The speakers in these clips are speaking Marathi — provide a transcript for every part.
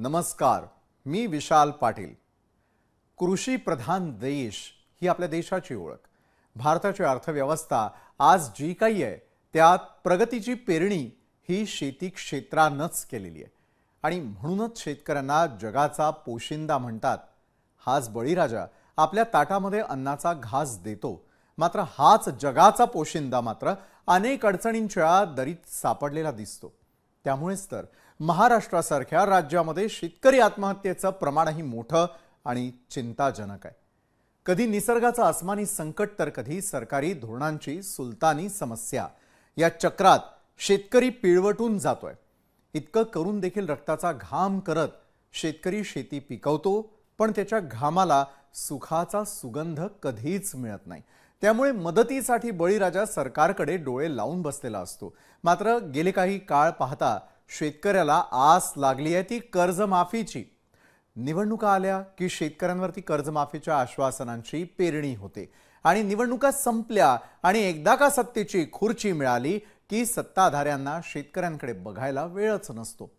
नमस्कार, मी विशाल पाटील। कृषी प्रधान देश ही आपल्या देशाची ओळख। भारताची अर्थव्यवस्था आज जी काही आहे त्यात प्रगतीची पेरणी ही शेती क्षेत्रानंच केलेली आहे आणि म्हणूनच शेतकऱ्यांना जगाचा पोशिंदा म्हणतात। हाच बळीराजा आपल्या ताटामध्ये अन्नाचा घास देतो, मात्र हाच जगाचा पोशिंदा मात्र अनेक अडचणींच्या दरीत सापडलेला दिसतो। त्यामुळेच तर महाराष्ट्रासारख्या राज्यामध्ये शेतकरी आत्महत्येचं प्रमाणही मोठं आणि चिंताजनक आहे। कधी निसर्गाचं आसमानी संकट तर कधी सरकारी धोरणांची सुलतानी समस्या, या चक्रात शेतकरी पिळवटून जातोय। इतकं करून देखील रक्ताचा घाम करत शेतकरी शेती पिकवतो, पण त्याच्या घामाला सुखाचा सुगंध कधीच मिळत नाही। त्यामुळे मदतीसाठी बळीराजा सरकारकडे डोळे लावून बसलेला असतो। मात्र गेले काही काळ पाहता शेतकऱ्याला आस लागली आहे ती कर्जमाफीची। निवडणुका आल्या की शेतकऱ्यांवरती कर्जमाफीच्या आश्वासनांची पेरणी होते आणि निवडणुका संपल्या आणि एकदा का सत्तेची खुर्ची मिळाली की सत्ताधाऱ्यांना शेतकऱ्यांकडे बघायला वेळच नसतो।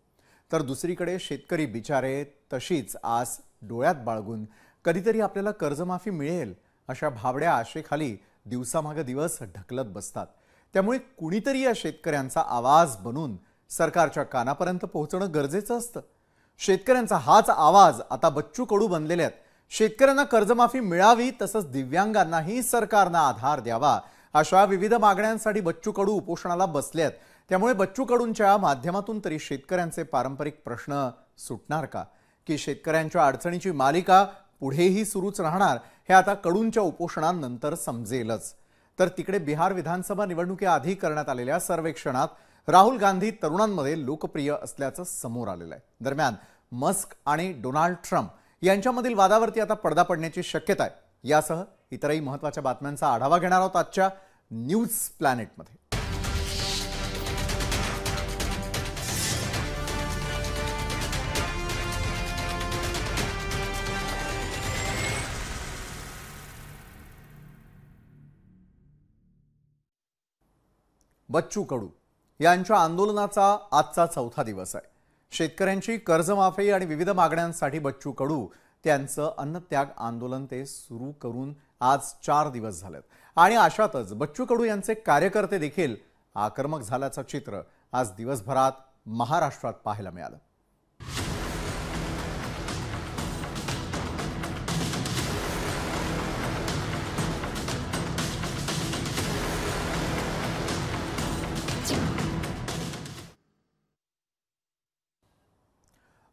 तर दुसरीकडे शेतकरी बिचारे तशीच आस डोळ्यात बाळगून कधीतरी आपल्याला कर्जमाफी मिळेल अशा भावड्या आशेखाली दिवसामागे दिवस ढकलत बसतात। त्यामुळे कुणीतरी या शेतकऱ्यांचा आवाज बनून सरकारच्या कानापर्यंत पोहोचणं गरजेचं असतं। शेतकऱ्यांचा हाच आवाज आता बच्चू कडू बनलेले आहेत। शेतकऱ्यांना कर्जमाफी मिळावी, तसंच दिव्यांगांनाही सरकारने आधार द्यावा, अशा विविध मागण्यांसाठी बच्चू कडू उपोषणाला बसले आहेत। त्यामुळे बच्चू कडूंच्या माध्यमातून तरी शेतकऱ्यांचे पारंपरिक प्रश्न सुटणार का, की शेतकऱ्यांच्या अडचणीची मालिका पुढेही सुरूच राहणार, हे आता कडूंच्या उपोषणानंतर समजेलच। तर तिकडे बिहार विधानसभा निवडणुकीआधी करण्यात आलेल्या सर्वेक्षणात राहुल गांधी तरुणांमध्ये लोकप्रिय असल्याचं समोर आलेलं आहे। दरम्यान मस्क आणि डोनाल्ड ट्रम्प यांच्यामधील वादावरती आता पडदा पडण्याची शक्यता आहे। यासह इतरही महत्त्वाच्या बातम्यांचा आढावा घेणार आहोत आजच्या न्यूज प्लॅनेटमध्ये। बच्चू कडू यांच्या आंदोलनाचा आजचा चौथा दिवस आहे। शेतकऱ्यांची कर्जमाफी आणि विविध मागण्यांसाठी बच्चू कडू त्यांचं अन्नत्याग आंदोलन ते सुरू करून आज 4 दिवस झालेत आणि अशातच बच्चू कडू यांचे कार्यकर्ते देखील आक्रमक झाल्याचं चित्र आज दिवसभरात महाराष्ट्रात पाहायला मिळालं।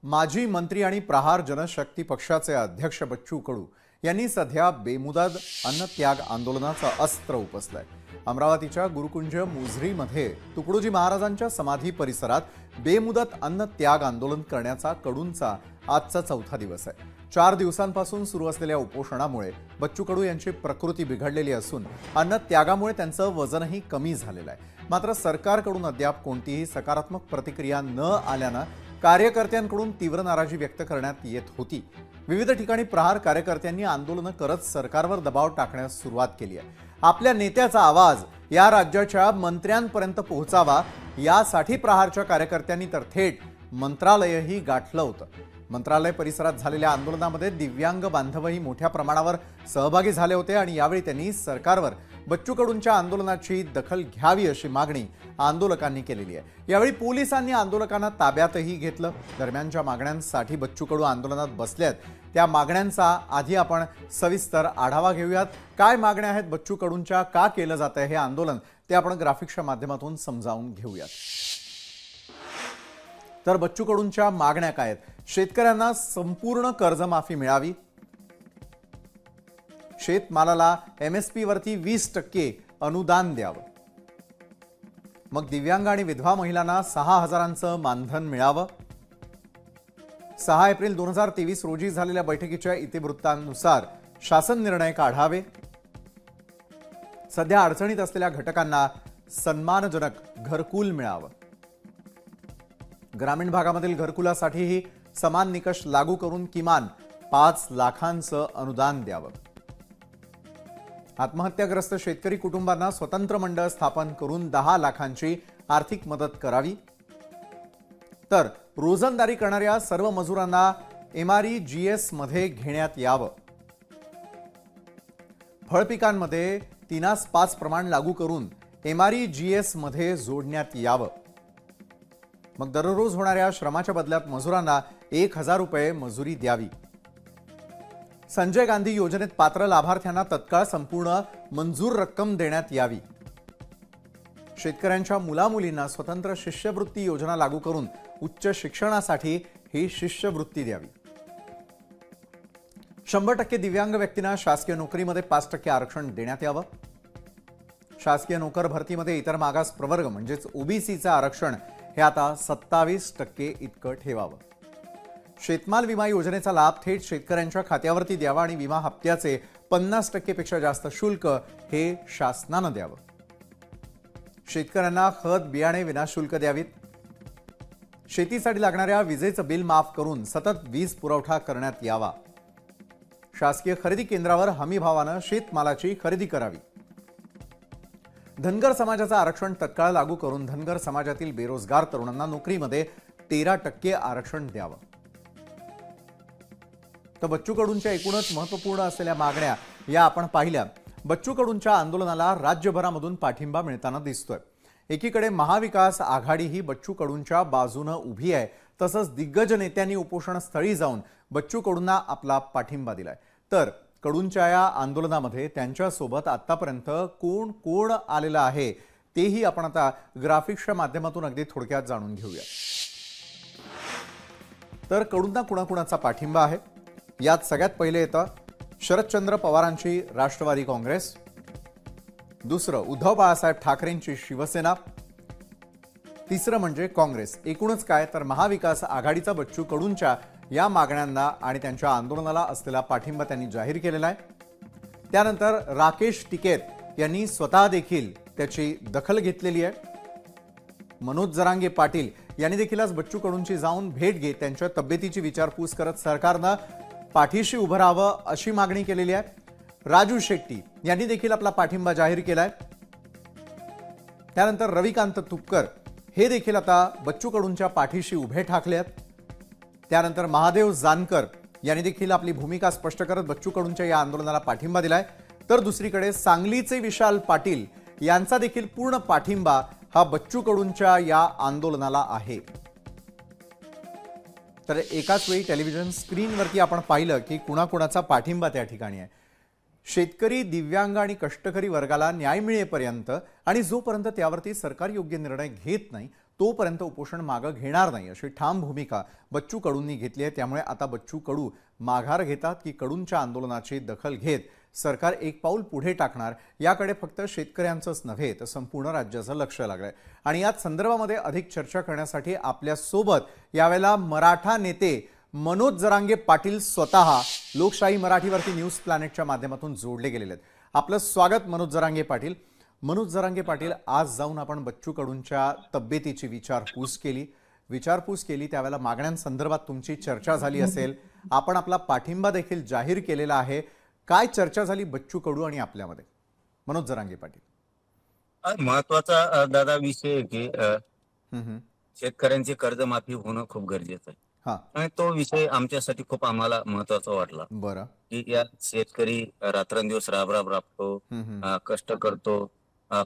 माजी मंत्री आणि प्रहार जनशक्ती पक्षाचे अध्यक्ष बच्चू कडू यांनी सध्या बेमुदत अन्नत्याग आंदोलनाचं अस्त्र उपसलंय। अमरावतीच्या गुरुकुंज मुजरीमध्ये तुकडोजी महाराजांच्या समाधी परिसरात बेमुदत अन्नत्याग आंदोलन करण्याचा कडूंचा आजचा चौथा दिवस आहे। 4 दिवसांपासून सुरू असलेल्या उपोषणामुळे बच्चू कडू यांची प्रकृती बिघडलेली असून अन्नत्यागामुळे त्यांचं वजनही कमी झालेलं आहे। मात्र सरकारकडून अद्याप कोणतीही सकारात्मक प्रतिक्रिया न आल्यानं कार्यकर्त्यांकडून तीव्र नाराजी व्यक्त करण्यात येत होती। विविध ठिकाणी प्रहार कार्यकर्त्यांनी आंदोलन करत सरकारवर दबाव टाकण्यास सुरुवात केली आहे। आपल्या नेत्याचा आवाज या राज्याच्या मंत्र्यांपर्यंत पोहोचावा यासाठी प्रहारच्या कार्यकर्त्यांनी तर थेट मंत्रालयही गाठलं होतं। मंत्रालय परिसरात झालेल्या आंदोलनामध्ये दिव्यांग बांधवही मोठ्या प्रमाणावर सहभागी झाले होते आणि यावेळी त्यांनी सरकारवर बच्चू कडूंच्या आंदोलनाची दखल घ्यावी अशी मागणी आंदोलकांनी केलेली आहे। यावेळी पोलिसांनी आंदोलकांना ताब्यातही घेतलं। दरम्यानच्या मागण्यांसाठी बच्चू कडू आंदोलनात बसलेत, त्या मागण्यांचा आधी आपण सविस्तर आढावा घेऊयात। काय मागण्या आहेत बच्चू कडूंच्या, का केलं जातंय हे आंदोलन, ते आपण ग्राफिक्सच्या माध्यमातून समजावून घेऊयात। तर बच्चू कडूंच्या मागण्या काय आहेत? शेतकऱ्यांना संपूर्ण कर्जमाफी मिळावी, शेतमालाला MSP वरती 20% अनुदान द्यावं, मग दिव्यांग आणि विधवा महिलांना 6,000चं मानधन मिळावं। 6 एप्रिल 2023 रोजी झालेल्या बैठकीच्या इतिवृत्तानुसार शासन निर्णय काढावे। सध्या अडचणीत असलेल्या घटकांना सन्मानजनक घरकुल मिळावं। ग्रामीण भागामधील घरकुलासाठीही समान निकष लागू करून किमान 5 लाखांचं अनुदान द्यावं। आत्महत्याग्रस्त शेतकरी कुटुंबांना स्वतंत्र मंडळ स्थापन करून 10 लाखांची आर्थिक मदत करावी। तर रोजंदारी करणाऱ्या सर्व मजुरांना MREGS मध्ये घेण्यात यावं. फळपिकांमध्ये 3:5 प्रमाण लागू करून MREGS मध्ये जोडण्यात यावं. मग दररोज होणाऱ्या श्रमाच्या बदल्यात मजुरांना 1,000 रुपये मजुरी द्यावी. संजय गांधी योजनेत पात्र लाभार्थ्यांना तत्काळ संपूर्ण मंजूर रक्कम देण्यात यावी. शेतकऱ्यांच्या मुलामुलींना स्वतंत्र शिष्यवृत्ती योजना लागू करून उच्च शिक्षणासाठी ही शिष्यवृत्ती द्यावी. 100% दिव्यांग व्यक्तींना शासकीय नोकरीमध्ये 5% आरक्षण देण्यात यावं. शासकीय नोकर भरतीमध्ये इतर मागास प्रवर्ग म्हणजेच OBCचं आरक्षण हे आता 27% इतकं ठेवावं. शेतमाल विमा योजनेचा लाभ थेट शेतकऱ्यांच्या खात्यावरती द्यावा आणि विमा हप्त्याचे 50% पेक्षा जास्त शुल्क हे शासनानं द्यावं. शेतकऱ्यांना खत बियाणे विनाशुल्क द्यावीत. शेतीसाठी लागणाऱ्या विजेचं बिल माफ करून सतत वीज पुरवठा करण्यात यावा. शासकीय खरेदी केंद्रावर हमी भावानं शेतमालाची खरेदी करावी. धनगर समाजाचं आरक्षण तत्काळ लागू करून धनगर समाजातील बेरोजगार तरुणांना नोकरीमध्ये 13% आरक्षण द्यावं. तर बच्चू कडूंच्या एकूणच महत्त्वपूर्ण असलेल्या मागण्या या आपण पाहिल्या. बच्चू कडूंच्या आंदोलनाला राज्यभरामधून पाठिंबा मिळताना दिसतोय. एकीकडे महाविकास आघाडी ही बच्चू कडूंच्या बाजूने उभी आहे, तसंच दिग्गज नेत्यांनी उपोषणस्थळी जाऊन बच्चू कडूंना आपला पाठिंबा दिलाय. तर कडूंच्या या आंदोलनामध्ये त्यांच्यासोबत आतापर्यंत कोण कोण आलेलं आहे तेही आपण आता ग्राफिक्सच्या माध्यमातून अगदी थोडक्यात जाणून घेऊया. तर कडूंना कुणाकुणाचा पाठिंबा आहे यात सगळ्यात पहिले येतं शरदचंद्र पवारांची राष्ट्रवादी काँग्रेस, दुसरं उद्धव बाळासाहेब ठाकरेंची शिवसेना, तिसरं म्हणजे काँग्रेस. एकूणच काय तर महाविकास आघाडीचा बच्चू कडूंच्या या मागण्यांना आणि त्यांच्या आंदोलनाला असलेला पाठिंबा त्यांनी जाहीर केलेला आहे. त्यानंतर राकेश टिकैत यांनी स्वतः देखील त्याची दखल घेतलेली आहे. मनोज जरांगे पाटील यांनी देखील आज बच्चू कडूंची जाऊन भेट घेत त्यांच्या तब्येतीची विचारपूस करत सरकारनं पाठीशी उभं राहावं अशी मागणी केलेली आहे. राजू शेट्टी यांनी देखील आपला पाठिंबा जाहीर केलाय. त्यानंतर रविकांत तुपकर हे देखील आता बच्चू कडूंच्या पाठीशी उभे ठाकले आहेत. त्यानंतर महादेव जानकर यांनी देखील आपली भूमिका स्पष्ट करत बच्चू कडूंच्या या आंदोलनाला पाठिंबा दिलाय. तर दुसरीकडे सांगलीचे विशाल पाटील यांचा देखील पूर्ण पाठिंबा हा बच्चू कडूंच्या या आंदोलनाला आहे. तर एकाच वेळी टेलिव्हिजन स्क्रीनवरती आपण पाहिलं की कुणाकुणाचा पाठिंबा त्या ठिकाणी आहे. शेतकरी, दिव्यांग आणि कष्टकरी वर्गाला न्याय मिळेपर्यंत आणि जोपर्यंत त्यावरती सरकार योग्य निर्णय घेत नाही तोपर्यंत उपोषण मागे घेणार नाही अशी ठाम भूमिका बच्चू कडूंनी घेतली आहे. त्यामुळे आता बच्चू कडू माघार घेतात की कडूंच्या आंदोलनाची दखल घेत सरकार एक पाऊल पुढे टाकणार याकडे फक्त शेतकऱ्यांचंच नव्हे तर संपूर्ण राज्याचं लक्ष लागलंय. आणि याच संदर्भामध्ये अधिक चर्चा करण्यासाठी आपल्या सोबत यावेळेला मराठा नेते मनोज जरांगे पाटील स्वतः लोकशाही मराठीवरती न्यूज प्लॅनेटच्या माध्यमातून जोडले गेलेले आहेत. आपलं स्वागत मनोज जरांगे पाटील. मनोज जरांगे पाटील, आज जाऊन आपण बच्चू कडूंच्या तब्येतीची विचारपूस केली त्यावेळेला मागण्यांसंदर्भात तुमची चर्चा झाली असेल. आपण आपला पाठिंबा देखील जाहीर केलेला आहे. काय चर्चा झाली बच्चू कडू आणि आपल्यामध्ये? मनोज जरांगे पाटील. महत्वाचा दादा विषय आहे की शेतकऱ्यांची कर्जमाफी होणं खूप गरजेचं आहे. आणि तो विषय आमच्यासाठी खूप आम्हाला महत्वाचा वाटला. बरं. की या शेतकरी रात्रंदिवस राबतो, कष्ट करतो,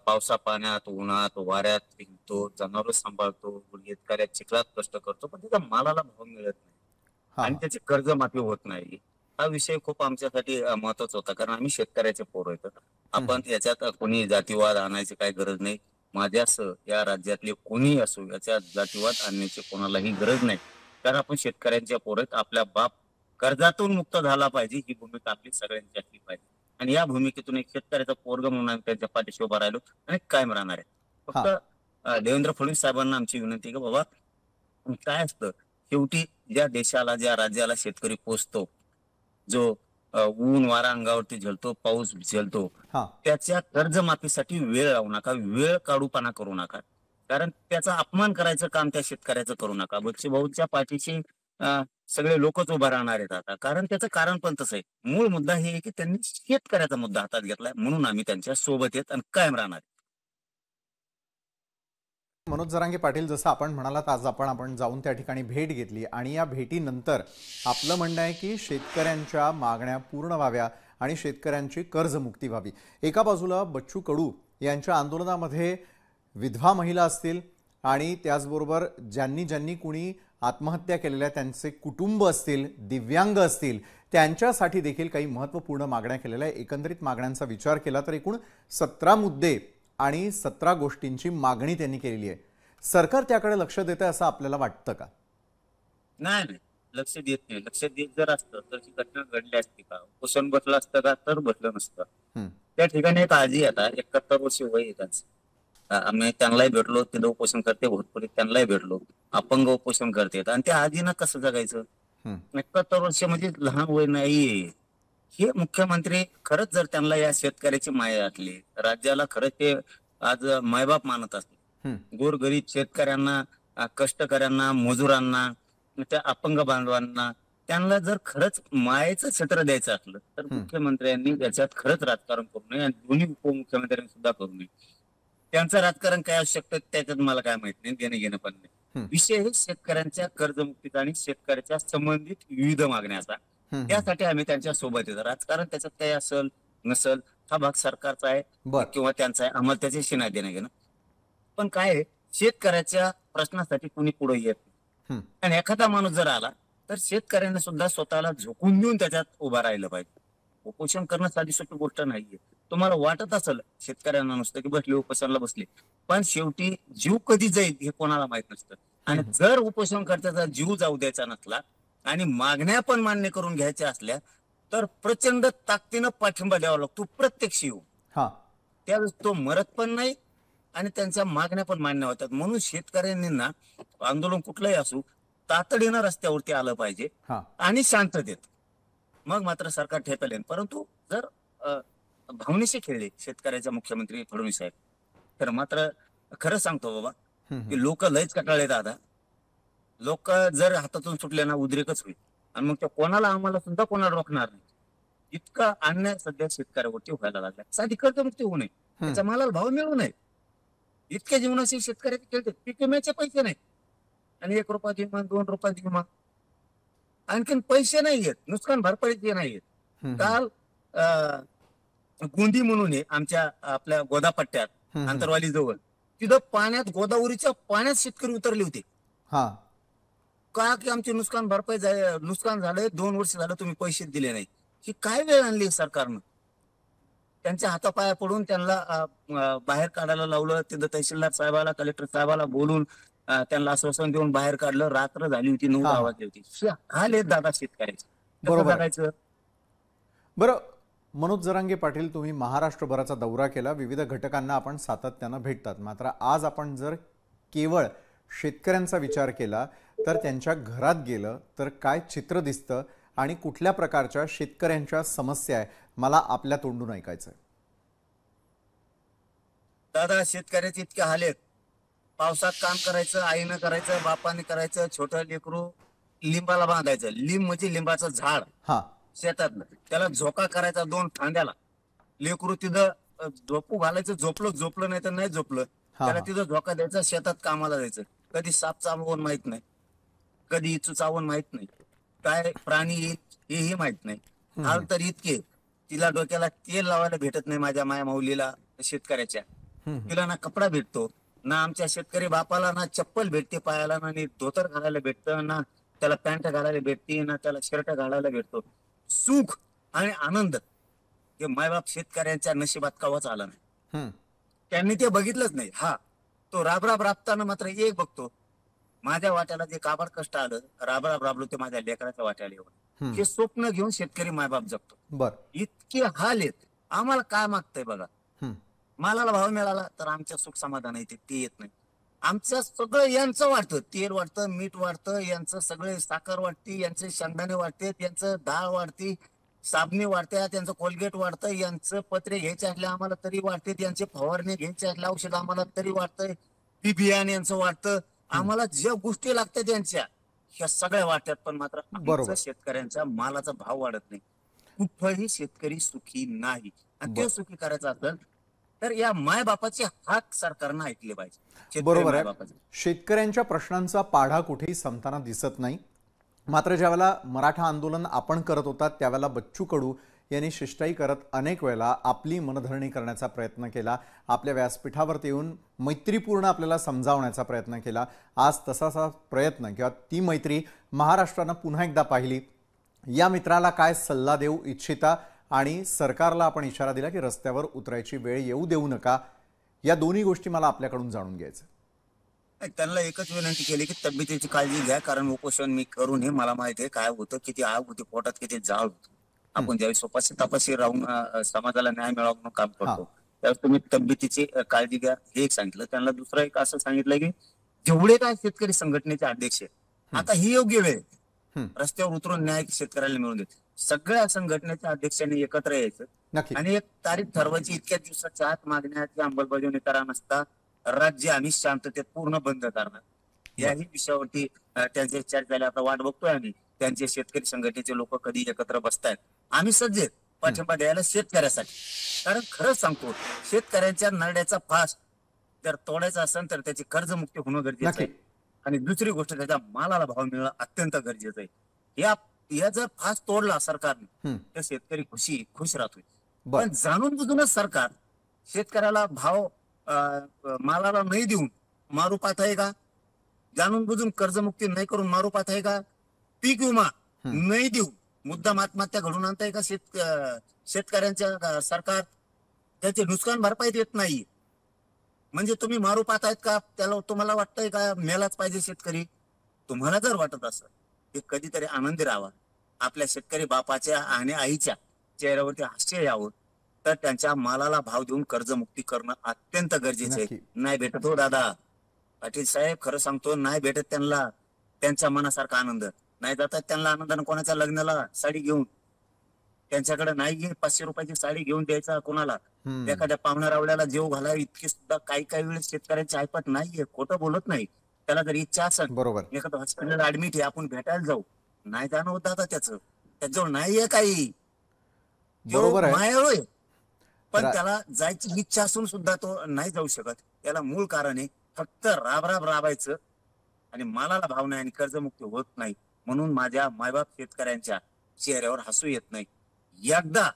पावसा पाण्यात, उन्हात, वाऱ्यात फिरतो, जनावर सांभाळतो, शेतकऱ्यात चिखलात कष्ट करतो, पण त्याच्या मालाला भाव मिळत नाही आणि त्याची कर्जमाफी होत नाही. हा विषय खूप आमच्यासाठी महत्वाचा होता, कारण आम्ही शेतकऱ्याचे पोरं आहेत. आपण याच्यात कोणी जातीवाद आणायची काही गरज नाही. माझ्यासह या राज्यातले कोणी असो याच्यात जातीवाद आणण्याची कोणालाही गरज नाही, कारण आपण शेतकऱ्यांच्या पोरं आहेत. आपल्या बाप कर्जातून मुक्त झाला पाहिजे ही भूमिका आपली सगळ्यांची असली पाहिजे. आणि या भूमिकेतून एक शेतकऱ्याचा पोरगा म्हणून आम्ही त्यांच्या पाठीशी उभा राहिलो आणि कायम राहणार आहे. फक्त देवेंद्र फडणवीस साहेबांना आमची विनंती की बाबा काय असतं, शेवटी ज्या देशाला, ज्या राज्याला शेतकरी पोचतो, जो ऊन वारा अंगावरती झेलतो, पाऊस झेलतो, त्याच्या कर्जमाफीसाठी वेळ लावू नका, वेळ काढूपणा करू नका, कारण त्याचा अपमान करायचं काम त्या शेतकऱ्याचं करू नका. बच्चू भाऊच्या पाठीशी सगळे लोकच उभा राहणार आहेत आता, कारण त्याचं कारण पण तसं आहे. मूळ मुद्दा हे आहे की त्यांनी शेतकऱ्याचा मुद्दा हातात घेतलाय, म्हणून आम्ही त्यांच्या सोबत येत आणि कायम राहणार. मनोज जरांगे पाटील, जसं आपण म्हणालात, आज आपण जाऊन त्या ठिकाणी भेट घेतली आणि या भेटीनंतर आपलं म्हणणं आहे की शेतकऱ्यांच्या मागण्या पूर्ण व्हाव्या आणि शेतकऱ्यांची कर्जमुक्ती व्हावी. एका बाजूला बच्चू कडू यांच्या आंदोलनामध्ये विधवा महिला असतील आणि त्याचबरोबर ज्यांनी ज्यांनी कुणी आत्महत्या केलेल्या त्यांचे कुटुंब असतील, दिव्यांग असतील, त्यांच्यासाठी देखील काही महत्त्वपूर्ण मागण्या केलेल्या आहे. एकंदरीत मागण्यांचा विचार केला तर एकूण 17 मुद्दे आणि 17 गोष्टींची मागणी त्यांनी केलेली आहे. सरकार त्याकडे लक्ष देतं असं आपल्याला वाटतं का? नाही नाही, लक्ष देत नाही. लक्ष देत जर असतं तर ही घटना घडली असती का? उपोषण बसलं असतं का? तर बसलं नसतं. हं, त्या ठिकाणी एक आजी आता 71 वर्ष वय आहे त्यांचं. आम्ही त्यांनाही भेटलो, तिथं उपोषण करते भोजपुरीत, त्यांनाही भेटलो. अपंग उपोषण करतात आणि त्या आजीनं कसं जगायचं? हं, 71 वर्ष म्हणजे लहान वय नाहीये. हे मुख्यमंत्री खरंच जर त्यांना या शेतकऱ्याची माया असली, राज्याला खरंच ते आज मायबाप मानत असले, हं, गोरगरीब शेतकऱ्यांना, कष्टकऱ्यांना, मजुरांना, त्या अपंग बांधवांना, त्यांना जर खरंच मायेचं छत्र द्यायचं असलं तर हं, मुख्यमंत्र्यांनी त्याच्यात खरंच राजकारण करू नये आणि दोन्ही उपमुख्यमंत्र्यांनी सुद्धा करू नये. त्यांचं राजकारण काय असू शकतं त्याच्यात मला काय माहित नाही, देणं घेणं पण नाही. हं, विषय हे शेतकऱ्यांच्या कर्जमुक्तीचा आणि शेतकऱ्याच्या संबंधित विविध मागण्याचा. हं, हं. त्यासाठी आम्ही त्यांच्या सोबत येतो. राजकारण त्याच्यात काही असेल नसल हा भाग सरकारचा आहे बर. किंवा त्यांचा आहे, आम्हाला त्याच्याशी नाही देणं घेणं. पण काय आहे, शेतकऱ्याच्या प्रश्नासाठी कोणी पुढे येत नाही. हं, आणि एखादा माणूस जर आला तर शेतकऱ्यांना सुद्धा स्वतःला झोकून देऊन त्याच्यात उभा राहिलं पाहिजे. उपोषण करणं साधी सोपी गोष्ट नाहीये. तुम्हाला वाटत असेल शेतकऱ्यांना नुसतं की बसले उपोषणाला बसले, पण शेवटी जीव कधी जाईल हे कोणाला माहित नसतं. आणि हं, जर उपोषणकर्त्याचा जीव जाऊ द्यायचा नसला आणि मागण्या पण मान्य करून घ्यायच्या असल्या तर प्रचंड ताकदीनं पाठिंबा द्यावा लागतो प्रत्यक्ष येऊन. हां, त्यावेळेस तो मरत पण नाही आणि त्यांच्या मागण्या पण मान्य होतात. म्हणून शेतकऱ्यांनी ना, आंदोलन कुठलंही असू, तातडीनं रस्त्यावरती आलं पाहिजे हां. आणि शांततेत. मग मात्र सरकार ठेपेल. परंतु जर भावनेशी खेळले शेतकऱ्याच्या मुख्यमंत्री फडणवीस साहेब, तर मात्र खरं सांगतो बाबा हं, हं. की लोक लयच कटाळलेत आता. लोक जर हातातून सुटले ना उद्रेकच होईल आणि मग त्या कोणाला आम्हाला सुद्धा कोणाला रोखणार नाही. इतका अन्याय सध्या शेतकऱ्यावरती व्हायला लागला. साधी कर्जमुक्ती होऊ नये, हं. त्याच्या मालाला भाव मिळू नये, इतक्या जीवनाशी शेतकऱ्याचे खेळते. पीक विम्याचे पैसे नाही आणि 1 रुपया विमा, 2 रुपयात विमा, आणखीन पैसे नाहीयेत, नुकसान भरपाईचे नाहीयेत. हं, हं. काल गोंदी म्हणून आहे आमच्या आपल्या गोदापट्ट्यात हं, हं. आंतरवाली जवळ, तिथं पाण्यात, गोदावरीच्या पाण्यात शेतकरी उतरले होते. हां. का की आमचे नुकसान झालंय, 2 वर्ष झालं तुम्ही पैसे दिले नाही. ही काय वेळ आणली सरकारनं? त्यांच्या हातापाया पडून त्यांना बाहेर काढायला लावलं. तिथं तहसीलदार साहेबाला, कलेक्टर साहेबाला बोलून त्यांना आश्वासन देऊन बाहेर काढलं. रात्र झाली होती, 9-10 हां, हां. वाजली होती. हाल आहेत दादा शेतकऱ्याचे. कसं बरोबर आहे. जगायचं? बरं, मनोज जरांगे पाटील, तुम्ही महाराष्ट्रभराचा दौरा केला, विविध घटकांना आपण सातत्यानं भेटतात. मात्र आज आपण जर केवळ शेतकऱ्यांचा विचार केला तर त्यांच्या घरात गेलं तर काय चित्र दिसतं आणि कुठल्या प्रकारच्या शेतकऱ्यांच्या समस्या आहे, मला आपल्या तोंडून ऐकायचं आहे. दादा शेतकऱ्याचे इतके हाल आहेत. पावसात काम करायचं, आईनं करायचं, बापाने करायचं, छोटं लेकरू लिंबाला बांधायचं. लिंब म्हणजे लिंबाचं झाड हां, शेतात, त्याला झोका करायचा 2 फांद्याला. लेकरू तिथं झोपू घालायचं, झोपलं नाही तर नाही झोपलं, हां, त्याला हां. तिथं झोका द्यायचा, शेतात कामाला जायचं. कधी साप चावून माहित नाही, कधी इचू चावून माहित नाही, काय प्राणी येईल हेही माहित नाही. हं, हाल हं. तर इतके, तिला डोक्याला तेल लावायला भेटत नाही माझ्या माया माऊलीला शेतकऱ्याच्या. हं, हं. तिला ना कपडा भेटतो, ना आमच्या शेतकरी बापाला ना चप्पल भेटते पायाला, ना नीट धोतर घालायला भेटतं, ना त्याला पॅन्ट घालायला भेटते, ना त्याला शर्ट घालायला भेटतो. सुख आणि आनंद हे मायबाप शेतकऱ्यांच्या नशिबात कवाच आला नाही. हं, त्यांनी ते बघितलंच नाही. हा, तो राबराब राबताना मात्र एक बघतो, माझ्या वाट्याला जे काबाड कष्ट आलं, राबराब राबलो ते माझ्या लेकराच्या वाट्याला येऊन. हं. हे स्वप्न घेऊन शेतकरी मायबाप जगतो. बरं. इतके हाल आहेत. आम्हाला काय मागतंय बघा, हं, मालाला भाव मिळाला तर आमच्या सुख समाधान येते, ते येत नाही. आमचं सगळं यांचं वाटतं, तेल वाटतं, मीठ वाटतं, यांचं सगळे साखर वाटते, यांचे शेंगदाणे वाटते, यांचं डाळ वाढते, साबणी वाढते, त्यांचं कोलगेट वाढतं, यांचं पत्रे घ्यायचे असले आम्हाला तरी वाटते, त्यांचे फवारणी घ्यायचे असले औषध आम्हाला तरी वाटतंय, बी बियाणे यांचं वाटतं. आम्हाला ज्या गोष्टी लागतात त्यांच्या ह्या सगळ्या वाटतात, पण मात्र आमचं बरोबर. शेतकऱ्यांच्या मालाचा भाव वाढत नाही. कुठंही शेतकरी सुखी नाही. आणि ते बरं. सुखी करायचं असेल तर या मायबापाचे हाक सरकारनं ऐकले पाहिजे. शेतकरी बरोबर आहे. मायबापाचे. शेतकऱ्यांच्या प्रश्नांचा पाढा कुठेही संपताना दिसत नाही. मात्र ज्यावेळेला मराठा आंदोलन आपण करत होता त्यावेळेला बच्चू कडू यांनी शिष्टाई करत अनेक वेळेला आपली मनधरणी करण्याचा प्रयत्न केला. आपल्या व्यासपीठावरती येऊन मैत्रीपूर्ण आपल्याला समजावण्याचा प्रयत्न केला. आज तसाचा प्रयत्न किंवा ती मैत्री महाराष्ट्रानं पुन्हा एकदा पाहिली. या मित्राला काय सल्ला देऊ इच्छिता आणि सरकारला आपण इशारा दिला की रस्त्यावर उतरायची वेळ येऊ देऊ नका. या दोन्ही गोष्टी मला आपल्याकडून जाणून घ्यायचं. त्यांना एकच विनंती केली की तब्येतीची काळजी घ्या, कारण उपोषण मी करू नये. मला माहिती आहे काय होतं, किती आग होती पोटात, किती जाळ होतं. आपण ज्यावेळेस उपाशी तापाशी राहून समाजाला न्याय मिळावा म्हणून काम करतो त्यावेळेस तुम्ही तब्येतीची काळजी घ्या हे एक सांगितलं. त्यांना दुसरं एक असं सांगितलं की जेवढे काय शेतकरी संघटनेचे अध्यक्ष आहेत, आता ही योग्य वेळ आहे. रस्त्यावर उतरून न्याय शेतकऱ्याला मिळून देत. सगळ्या संघटनेच्या अध्यक्षांनी एकत्र यायचं आणि एक तारीख ठरवायची. इतक्या दिवसाच्या आत मागण्याची अंमलबजावणी करा, नसता राज्य आम्ही शांततेत पूर्ण बंद करणार. याही विषयावरती त्यांचे चर्चा. आता वाट बघतोय आम्ही त्यांचे शेतकरी संघटनेचे लोक कधी एकत्र बसतायत. आम्ही सज्ज आहेत पाठिंबा द्यायला शेतकऱ्यासाठी. कारण खरंच सांगतो, शेतकऱ्यांच्या नरड्याचा फास जर तोडायचा असेल तर त्याची कर्जमुक्ती होणं गरजेचं आहे. आणि दुसरी गोष्ट, त्याच्या मालाला भाव मिळणं अत्यंत गरजेचं आहे. या जर फास तोडला सरकारने तर शेतकरी खुश राहतोय. पण जाणून बुजूनच सरकार शेतकऱ्याला भाव मालाला नाही देऊन मारू पाहत आहे का? जाणून बुजून कर्जमुक्ती नाही करून मारू पाहत आहे का? पीक विमा नाही देऊन मुद्दाम आत्महत्या घडून आणताय का शेतकऱ्यांच्या सरकार? त्याचे नुकसान भरपाई देत नाही म्हणजे तुम्ही मारू पाहतायत का? त्याला तुम्हाला वाटतंय का मेलाच पाहिजे शेतकरी? तुम्हाला जर वाटत असं ते कधीतरी आनंदी राहावा, आपल्या शेतकरी बापाच्या आणि आईच्या चेहऱ्यावरती हास्य यावं, तर त्यांच्या मालाला भाव देऊन कर्जमुक्ती करणं अत्यंत गरजेचं आहे. नाही भेटत हो दादा पाटील साहेब, खरं सांगतो नाही भेटत त्यांना त्यांच्या मनासारखा आनंद. नाही जातात त्यांना आनंदानं कोणाच्या लग्नाला साडी घेऊन, त्यांच्याकडे नाही घे 500 रुपयाची साडी घेऊन द्यायचा कोणाला. एखाद्या पाहुण्या रावड्याला जेव घालावी इतकी सुद्धा काही वेळेस शेतकऱ्यांची ऐपत नाहीये. खोटं बोलत नाही. त्याला जर इच्छा असेल, बरोबर, एखादं हॉस्पिटलला ऍडमिट आहे, आपण भेटायला जाऊ, नाही जाणं होत आता त्याचं. त्याच्याजवळ नाहीये काही, बरोबर आहे, मायाळू आहे, पण त्याला जायची इच्छा असून सुद्धा तो नाही जाऊ शकत. याला मूळ कारण आहे फक्त राबायचं आणि मालाला भाव नाही आणि कर्जमुक्ती होत नाही. म्हणून माझ्या मायबाप शेतकऱ्यांच्या चेहऱ्यावर हसू येत नाही. एकदा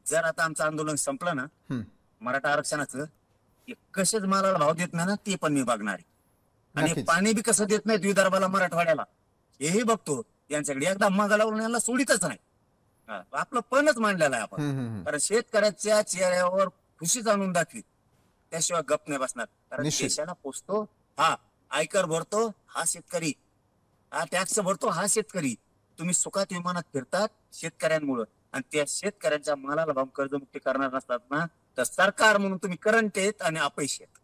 जर आता आमचं आंदोलन संपलं ना, मराठा आरक्षणाचं, कसेच मालाला भाव देत नाही ना ते पण मी बघणार आहे. आणि पाणी बी कसं देत नाहीत विदर्भाला मराठवाड्याला हेही बघतो यांच्याकडे. एकदा मागालावरून यांना सोडीतच नाही. आपलं पणच मांडलेलं आहे आपण. कारण शेतकऱ्याच्या चेहऱ्यावर खुशी जाणून दाखवी, त्याशिवाय गप नाही बसणार. कारण देशाला पोचतो हा, आयकर भरतो हा शेतकरी, हा टॅक्स भरतो हा शेतकरी. तुम्ही सुखात विमानात फिरतात शेतकऱ्यांमुळे, आणि त्या शेतकऱ्यांच्या मालाला भाव कर्जमुक्ती करणार नसतात ना, तर सरकार म्हणून तुम्ही करंट आहेत आणि अपयशी आहेत.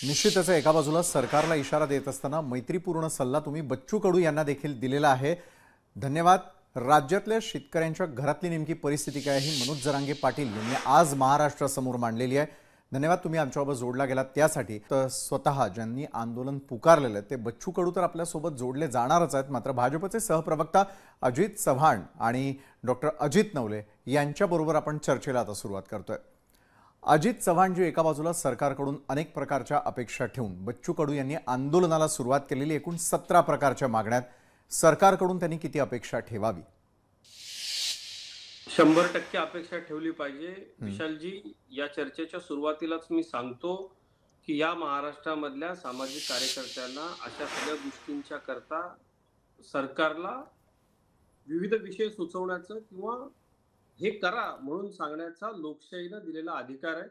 निश्चितच एका बाजूला सरकारला इशारा देत असताना मैत्रीपूर्ण सल्ला तुम्ही बच्चू कडू यांना देखील दिलेला आहे. धन्यवाद. राज्यातल्या शेतकऱ्यांच्या घरातली नेमकी परिस्थिती काय ही मनोज जरांगे पाटील यांनी आज महाराष्ट्रासमोर मांडलेली आहे. धन्यवाद, तुम्ही आमच्याबरोबर जोडला गेलात त्यासाठी. तर स्वतः ज्यांनी आंदोलन पुकारलेलं ते बच्चू कडू तर आपल्यासोबत जोडले जाणारच आहेत. मात्र भाजपचे सहप्रवक्ता अजित चव्हाण आणि डॉक्टर अजित नवले यांच्याबरोबर आपण चर्चेला आता सुरुवात करतोय. अजित चव्हाणजी, एका बाजूला सरकारकडून अनेक प्रकारच्या अपेक्षा ठेवून बच्चू कडू यांनी आंदोलनाला सुरुवात केलेली. एकूण 17 प्रकारच्या मागण्यात सरकारकडून त्यांनी किती अपेक्षा ठेवावी? 100% अपेक्षा ठेवली पाहिजे. विशालजी, या चर्चेच्या सुरुवातीलाच मी सांगतो की या महाराष्ट्रामधल्या सामाजिक कार्यकर्त्यांना अशा सगळ्या गोष्टींच्या करता सरकारला विविध विषय सुचवण्याचं किंवा हे करा म्हणून सांगण्याचा लोकशाहीनं दिलेला अधिकार आहे.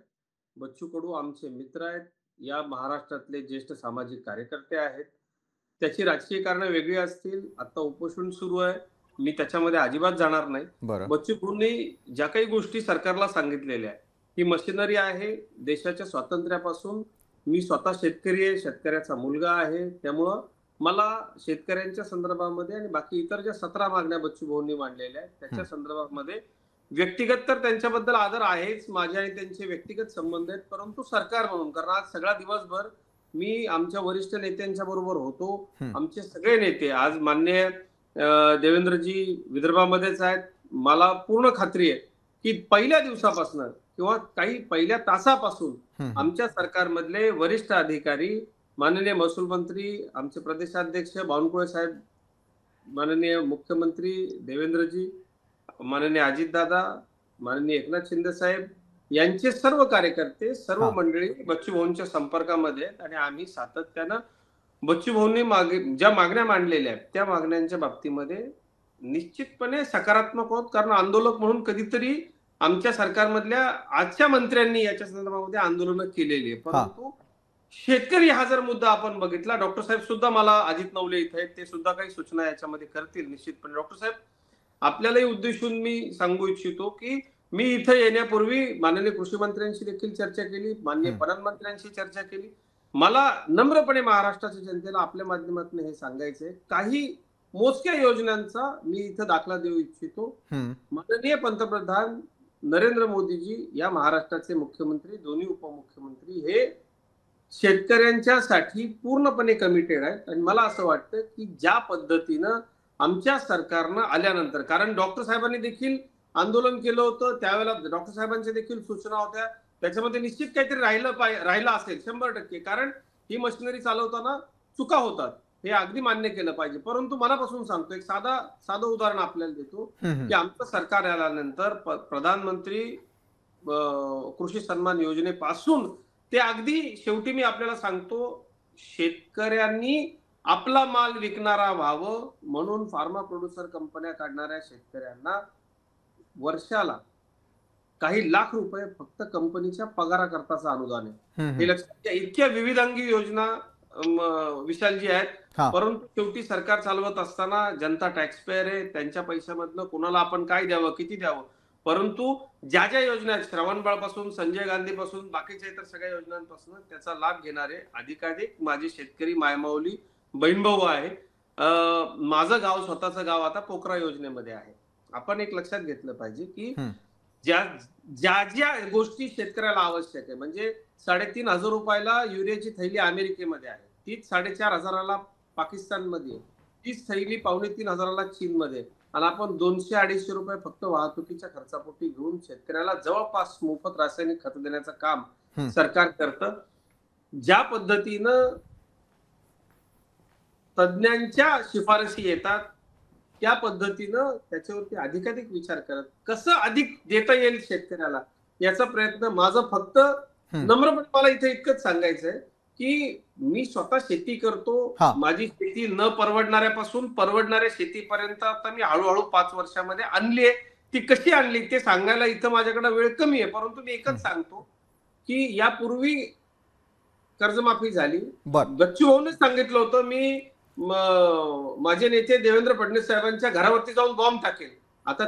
बच्चू कडू आमचे मित्र आहेत, या महाराष्ट्रातले ज्येष्ठ सामाजिक कार्यकर्ते आहेत. त्याची राजकीय कारणं वेगळी असतील. आता उपोषण सुरू आहे, मी त्याच्यामध्ये अजिबात जाणार नाही. बच्चू कडूंनी ज्या काही गोष्टी सरकारला सांगितलेल्या आहे, ही मशिनरी आहे देशाच्या स्वातंत्र्यापासून. मी स्वतः शेतकरी आहे, शेतकऱ्याचा मुलगा आहे, त्यामुळं मला शेतकऱ्यांच्या संदर्भामध्ये आणि बाकी इतर ज्या 17 मागण्या बच्चू भाऊंनी मांडलेल्या आहेत त्याच्या संदर्भामध्ये व्यक्तिगत तर त्यांच्याबद्दल आदर आहेच, माझे आणि त्यांचे व्यक्तिगत संबंध आहेत, परंतु सरकार म्हणून, कारण आज सगळा दिवसभर मी आमच्या वरिष्ठ नेत्यांच्या बरोबर होतो. आमचे सगळे नेते आज माननीय देवेंद्रजी विदर्भामध्येच आहेत. मला पूर्ण खात्री आहे की पहिल्या दिवसापासून किंवा काही पहिल्या तासापासून आमच्या सरकारमधले वरिष्ठ अधिकारी, माननीय महसूल मंत्री, आमचे प्रदेशाध्यक्ष बावनकुळे साहेब, माननीय मुख्यमंत्री देवेंद्रजी, माननीय अजितदादा, माननीय एकनाथ शिंदे साहेब यांचे सर्व कार्यकर्ते, सर्व मंडळी बच्चू भाऊंच्या संपर्कामध्ये आहेत आणि आम्ही सातत्यानं बच्चू भाऊंनी ज्या मागण्या मांडलेल्या आहेत त्या मागण्यांच्या बाबतीमध्ये निश्चितपणे सकारात्मक आहोत, कारण आंदोलक म्हणून कधीतरी आमच्या सरकारमधल्या आजच्या मंत्र्यांनी याच्या संदर्भामध्ये आंदोलनं केलेली आहे. परंतु शेतकरी हा जर मुद्दा आपण बघितला, डॉक्टर साहेब सुद्धा मला अजित नवले इथे आहेत, ते सुद्धा काही सूचना याच्यामध्ये करतील निश्चितपणे. डॉक्टर साहेब, आपल्यालाही उद्देशून मी सांगू इच्छितो की मी इथे येण्यापूर्वी माननीय कृषी मंत्र्यांशी देखील चर्चा केली, माननीय पणन मंत्र्यांशी चर्चा केली. मला नम्रपणे महाराष्ट्राच्या जनतेला आपल्या माध्यमातून हे सांगायचंय, काही मोजक्या योजनांचा मी इथं दाखला देऊ इच्छितो. माननीय पंतप्रधान नरेंद्र मोदीजी या महाराष्ट्राचे मुख्यमंत्री, दोन्ही उपमुख्यमंत्री हे शेतकऱ्यांच्यासाठी पूर्णपणे कमिटेड आहेत. आणि मला असं वाटतं की ज्या पद्धतीनं आमच्या सरकारनं आल्यानंतर, कारण डॉक्टर साहेबांनी देखील आंदोलन केलं होतं, त्यावेळेला डॉक्टर साहेबांच्या देखील सूचना होत्या, त्याच्यामध्ये निश्चित काहीतरी राहिलं असेल 100%, कारण ही मशिनरी चालवताना चुका होतात, हे अगदी मान्य केलं पाहिजे. परंतु मनापासून सांगतो, एक साधं उदाहरण आपल्याला देतो की आमचं सरकार आल्यानंतर प्रधानमंत्री कृषी सन्मान योजनेपासून ते अगदी शेवटी मी आपल्याला सांगतो, शेतकऱ्यांनी आपला माल विकणारा व्हावं म्हणून फार्मा प्रोड्युसर कंपन्या काढणाऱ्या शेतकऱ्यांना वर्षाला काही लाख रुपये फक्त कंपनीच्या पगाराकरताचं अनुदान आहे. हे लक्षात घ्या. इतक्या विविधांगी योजना विशालजी आहेत, परंतु शेवटी सरकार चालवत असताना जनता टॅक्स पेयर आहे, त्यांच्या पैशामधनं कोणाला आपण काय द्यावं, किती द्यावं. परंतु ज्या ज्या योजना आहेत, श्रवणबाळ पासून संजय गांधी पासून बाकीच्या इतर सगळ्या योजनांपासून त्याचा लाभ घेणारे अधिकाधिक माझे शेतकरी मायमाऊली बहीणभाऊ आहे. माझं गाव, स्वतःचं गाव आता पोखरा योजनेमध्ये आहे. आपण एक लक्षात घेतलं पाहिजे की ज्या गोष्टी शेतकऱ्याला आवश्यक आहे, म्हणजे 3,500 रुपयाला युरियाची थैली अमेरिकेमध्ये आहे, तीच 4,500ला पाकिस्तानमध्ये, तीच थैली 2,500ला चीनमध्ये, आणि आपण 200-250 रुपये फक्त वाहतुकीच्या खर्चापोटी घेऊन शेतकऱ्याला जवळपास मोफत रासायनिक खत देण्याचं काम सरकार करतं. ज्या पद्धतीनं तज्ञांच्या शिफारसी येतात त्या पद्धतीनं त्याच्यावरती अधिकाधिक विचार करत कसं अधिक देता येईल शेतकऱ्याला याचा प्रयत्न. माझं फक्त नम्रपणे मला इथे इतकंच सांगायचंय की मी स्वतः शेती करतो, माझी शेती न परवडणाऱ्यापासून परवडणाऱ्या शेतीपर्यंत आता मी हळूहळू 5 वर्षामध्ये आणली आहे. ती कशी आणली ते सांगायला इथं माझ्याकडे वेळ कमी आहे, परंतु मी एकच सांगतो की यापूर्वी कर्जमाफी झाली. बच्चू भाऊनेच सांगितलं होतं, मी माझे नेते देवेंद्र फडणवीस साहेबांच्या घरावरती जाऊन बॉम्ब टाकेल. आता